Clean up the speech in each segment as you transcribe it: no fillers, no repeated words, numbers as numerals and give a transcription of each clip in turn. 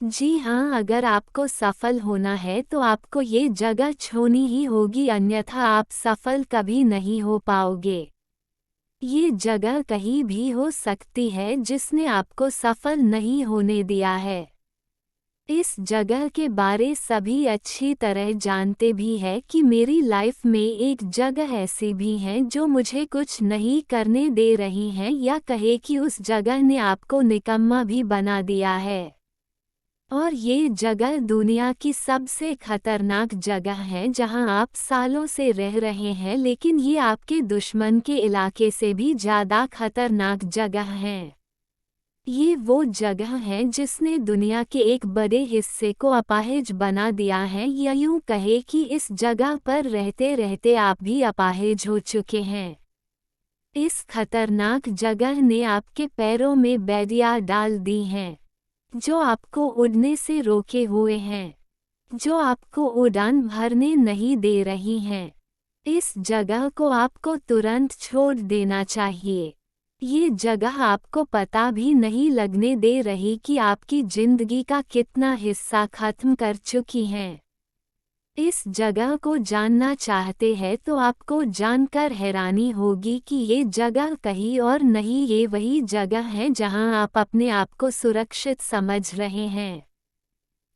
जी हाँ, अगर आपको सफल होना है तो आपको ये जगह छोड़नी ही होगी, अन्यथा आप सफल कभी नहीं हो पाओगे। ये जगह कहीं भी हो सकती है जिसने आपको सफल नहीं होने दिया है। इस जगह के बारे सभी अच्छी तरह जानते भी हैं कि मेरी लाइफ में एक जगह ऐसी भी है जो मुझे कुछ नहीं करने दे रही हैं, या कहे कि उस जगह ने आपको निकम्मा भी बना दिया है। और ये जगह दुनिया की सबसे खतरनाक जगह है जहां आप सालों से रह रहे हैं, लेकिन ये आपके दुश्मन के इलाके से भी ज़्यादा खतरनाक जगह है। ये वो जगह है जिसने दुनिया के एक बड़े हिस्से को अपाहिज बना दिया है, या यूं कहे कि इस जगह पर रहते रहते आप भी अपाहिज हो चुके हैं। इस खतरनाक जगह ने आपके पैरों में बेड़ियां डाल दी हैं, जो आपको उड़ने से रोके हुए हैं, जो आपको उड़ान भरने नहीं दे रही हैं। इस जगह को आपको तुरंत छोड़ देना चाहिए। ये जगह आपको पता भी नहीं लगने दे रही कि आपकी जिंदगी का कितना हिस्सा खत्म कर चुकी हैं। इस जगह को जानना चाहते हैं तो आपको जानकर हैरानी होगी कि ये जगह कहीं और नहीं, ये वही जगह है जहां आप अपने आप को सुरक्षित समझ रहे हैं,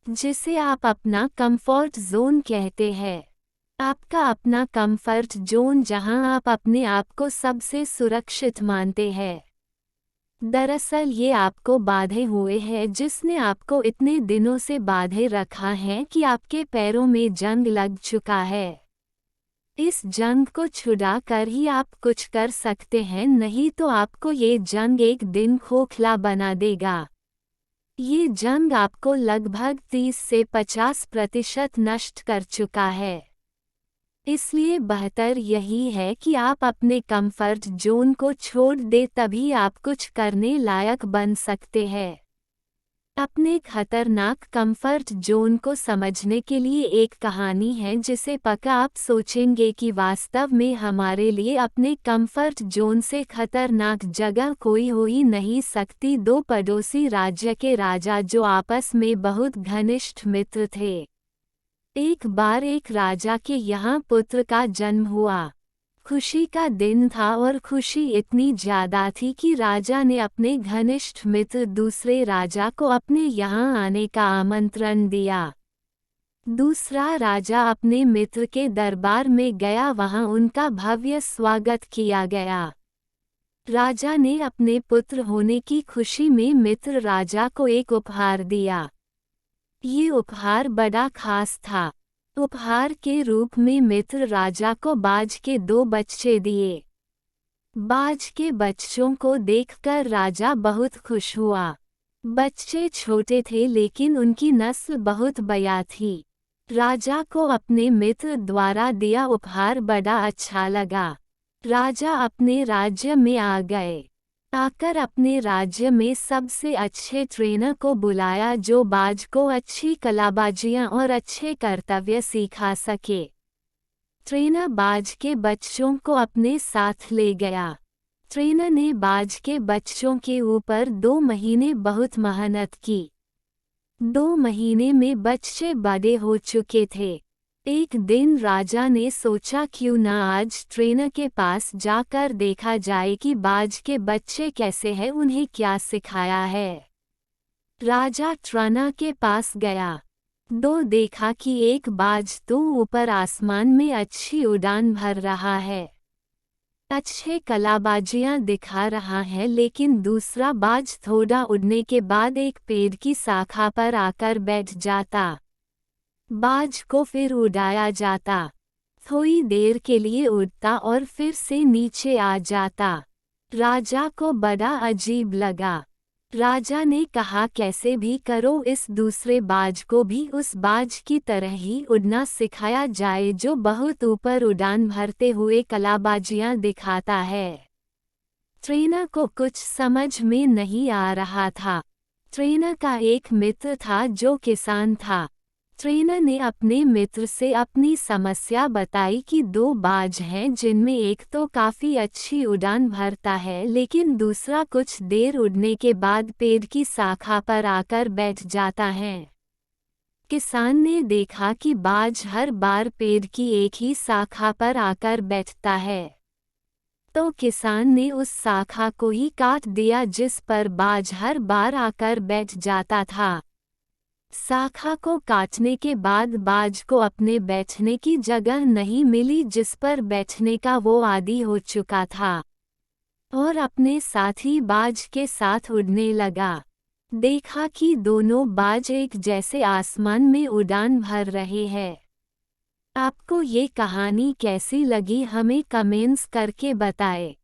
जिसे आप अपना कंफर्ट जोन कहते हैं। आपका अपना कंफर्ट जोन जहां आप अपने आप को सबसे सुरक्षित मानते हैं। दरअसल ये आपको बांधे हुए है, जिसने आपको इतने दिनों से बांधे रखा है कि आपके पैरों में जंग लग चुका है। इस जंग को छुड़ा कर ही आप कुछ कर सकते हैं, नहीं तो आपको ये जंग एक दिन खोखला बना देगा। ये जंग आपको लगभग 30 से 50% नष्ट कर चुका है। इसलिए बेहतर यही है कि आप अपने कंफर्ट जोन को छोड़ दें, तभी आप कुछ करने लायक बन सकते हैं। अपने खतरनाक कंफर्ट जोन को समझने के लिए एक कहानी है जिसे पक्का आप सोचेंगे कि वास्तव में हमारे लिए अपने कंफर्ट जोन से खतरनाक जगह कोई हो ही नहीं सकती। दो पड़ोसी राज्य के राजा जो आपस में बहुत घनिष्ठ मित्र थे। एक बार एक राजा के यहाँ पुत्र का जन्म हुआ। खुशी का दिन था और खुशी इतनी ज्यादा थी कि राजा ने अपने घनिष्ठ मित्र दूसरे राजा को अपने यहाँ आने का आमंत्रण दिया। दूसरा राजा अपने मित्र के दरबार में गया, वहाँ उनका भव्य स्वागत किया गया। राजा ने अपने पुत्र होने की खुशी में मित्र राजा को एक उपहार दिया। ये उपहार बड़ा खास था। उपहार के रूप में मित्र राजा को बाज के 2 बच्चे दिए। बाज के बच्चों को देखकर राजा बहुत खुश हुआ। बच्चे छोटे थे लेकिन उनकी नस्ल बहुत बया थी। राजा को अपने मित्र द्वारा दिया उपहार बड़ा अच्छा लगा। राजा अपने राज्य में आ गए। आकर अपने राज्य में सबसे अच्छे ट्रेनर को बुलाया, जो बाज को अच्छी कलाबाजियां और अच्छे कर्तव्य सिखा सके। ट्रेनर बाज के बच्चों को अपने साथ ले गया। ट्रेनर ने बाज के बच्चों के ऊपर 2 महीने बहुत मेहनत की। 2 महीने में बच्चे बड़े हो चुके थे। एक दिन राजा ने सोचा क्यों ना आज ट्रेनर के पास जाकर देखा जाए कि बाज के बच्चे कैसे हैं, उन्हें क्या सिखाया है। राजा ट्रेनर के पास गया। देखा कि एक बाज तो ऊपर आसमान में अच्छी उड़ान भर रहा है, अच्छे कलाबाजियां दिखा रहा है, लेकिन दूसरा बाज थोड़ा उड़ने के बाद एक पेड़ की शाखा पर आकर बैठ जाता। बाज को फिर उड़ाया जाता। थोड़ी देर के लिए उड़ता और फिर से नीचे आ जाता। राजा को बड़ा अजीब लगा। राजा ने कहा कैसे भी करो इस दूसरे बाज को भी उस बाज की तरह ही उड़ना सिखाया जाए जो बहुत ऊपर उड़ान भरते हुए कलाबाजियां दिखाता है। ट्रेनर को कुछ समझ में नहीं आ रहा था। ट्रेनर का एक मित्र था जो किसान था। ट्रेनर ने अपने मित्र से अपनी समस्या बताई कि दो बाज हैं जिनमें एक तो काफ़ी अच्छी उड़ान भरता है लेकिन दूसरा कुछ देर उड़ने के बाद पेड़ की शाखा पर आकर बैठ जाता है। किसान ने देखा कि बाज हर बार पेड़ की एक ही शाखा पर आकर बैठता है, तो किसान ने उस शाखा को ही काट दिया जिस पर बाज हर बार आकर बैठ जाता था। शाखा को काटने के बाद बाज को अपने बैठने की जगह नहीं मिली जिस पर बैठने का वो आदी हो चुका था, और अपने साथी बाज के साथ उड़ने लगा। देखा कि दोनों बाज एक जैसे आसमान में उड़ान भर रहे हैं। आपको ये कहानी कैसी लगी हमें कमेंट्स करके बताएं।